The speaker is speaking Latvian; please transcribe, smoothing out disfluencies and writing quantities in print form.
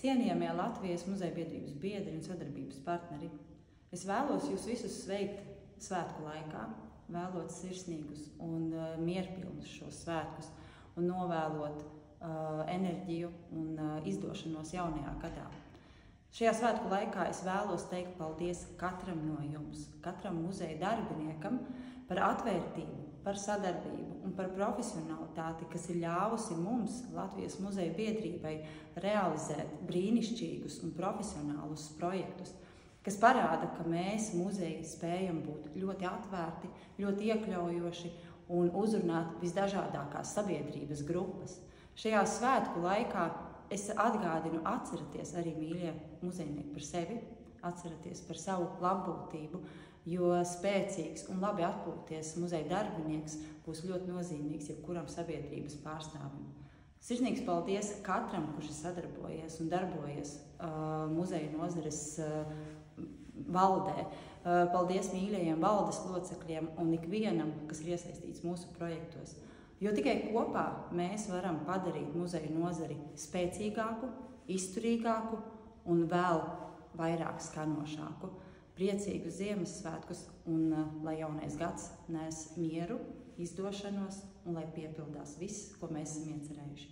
Cienījamie Latvijas muzejbiedrības biedri un sadarbības partneri, es vēlos jūs visus sveikt svētku laikā, vēlot sirsnīgus un mierpilnus šos svētkus un novēlot enerģiju un izdošanos jaunajā gadā. Šajā svētku laikā es vēlos teikt paldies katram no jums, katram muzeja darbiniekam par atvērtību, par sadarbību un par profesionalitāti, kas ir ļāvusi mums, Latvijas muzeja biedrībai, realizēt brīnišķīgus un profesionālus projektus, kas parāda, ka mēs muzeji spējam būt ļoti atvērti, ļoti iekļaujoši un uzrunāt visdažādākās sabiedrības grupas. Šajā svētku laikā es atgādinu, atceraties arī, mīļie muzejnieki, par sevi, atceraties par savu labbūtību, jo spēcīgs un labi atpūties muzeja darbinieks būs ļoti nozīmīgs jebkuram sabiedrības pārstāvim. Sirsnīgs paldies katram, kurš ir sadarbojies un darbojies muzeja nozares valdē. Paldies mīļajiem valdes locekļiem un ikvienam, kas ir iesaistīts mūsu projektos. Jo tikai kopā mēs varam padarīt muzeja nozari spēcīgāku, izturīgāku un vēl vairāk skanošāku. Priecīgus Ziemassvētkus un lai jaunais gads nes mieru, izdošanos un lai piepildās viss, ko mēs esam iecerējuši.